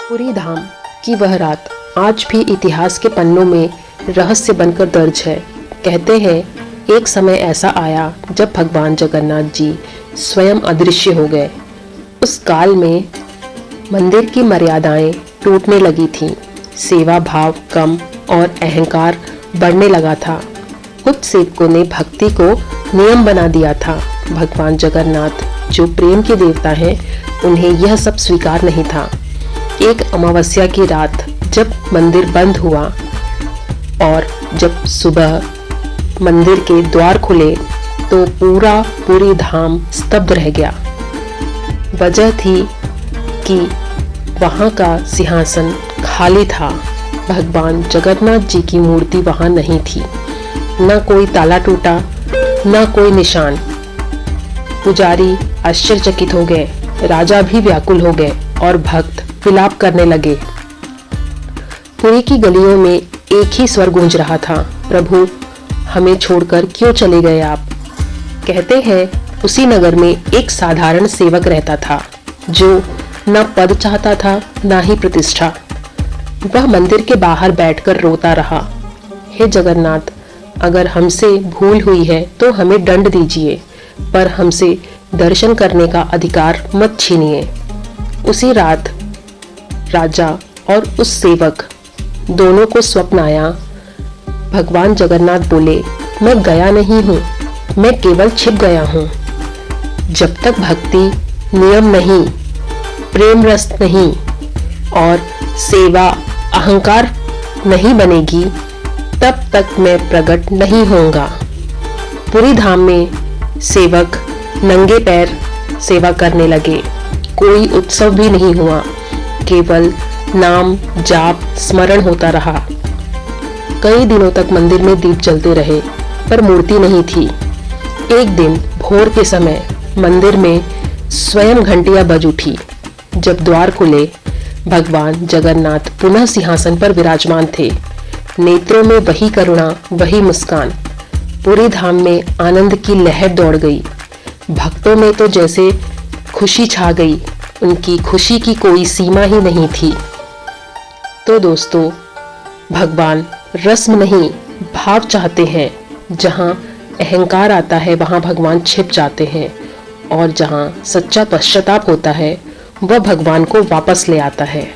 पुरी धाम की वह रात आज भी इतिहास के पन्नों में रहस्य बनकर दर्ज है। कहते हैं एक समय ऐसा आया जब भगवान जगन्नाथ जी स्वयं अदृश्य हो गए। उस काल में मंदिर की मर्यादाएं टूटने लगी थीं, सेवा भाव कम और अहंकार बढ़ने लगा था। कुछ सेवकों ने भक्ति को नियम बना दिया था। भगवान जगन्नाथ जो प्रेम के देवता हैं, उन्हें यह सब स्वीकार नहीं था। एक अमावस्या की रात जब मंदिर बंद हुआ और जब सुबह मंदिर के द्वार खुले तो पूरी धाम स्तब्ध रह गया। वजह थी कि वहाँ का सिंहासन खाली था। भगवान जगन्नाथ जी की मूर्ति वहाँ नहीं थी। न कोई ताला टूटा, न कोई निशान। पुजारी आश्चर्यचकित हो गए, राजा भी व्याकुल हो गए और भक्त विलाप करने लगे। पुरी की गलियों में एक ही स्वर गूंज रहा था, प्रभु हमें छोड़कर क्यों चले गए आप। कहते हैं उसी नगर में एक साधारण सेवक रहता था जो न पद चाहता था न ही प्रतिष्ठा। वह मंदिर के बाहर बैठकर रोता रहा, हे जगन्नाथ, अगर हमसे भूल हुई है तो हमें दंड दीजिए, पर हमसे दर्शन करने का अधिकार मत छीनिए। उसी रात राजा और उस सेवक दोनों को स्वप्न आया। भगवान जगन्नाथ बोले, मैं गया नहीं हूँ, मैं केवल छिप गया हूँ। जब तक भक्ति नियम नहीं, प्रेम रस नहीं और सेवा अहंकार नहीं बनेगी, तब तक मैं प्रकट नहीं होऊंगा। पुरी धाम में सेवक नंगे पैर सेवा करने लगे। कोई उत्सव भी नहीं हुआ, केवल नाम जाप स्मरण होता रहा। कई दिनों तक मंदिर में दीप जलते रहे, पर मूर्ति नहीं थी। एक दिन भोर के समय मंदिर में स्वयं घंटियां बज उठी। जब द्वार खुले, भगवान जगन्नाथ पुनः सिंहासन पर विराजमान थे। नेत्रों में वही करुणा, वही मुस्कान। पूरी धाम में आनंद की लहर दौड़ गई। भक्तों में तो जैसे खुशी छा गई, उनकी खुशी की कोई सीमा ही नहीं थी। तो दोस्तों, भगवान रस्म नहीं भाव चाहते हैं। जहाँ अहंकार आता है वहाँ भगवान छिप जाते हैं, और जहाँ सच्चा पश्चाताप होता है वह भगवान को वापस ले आता है।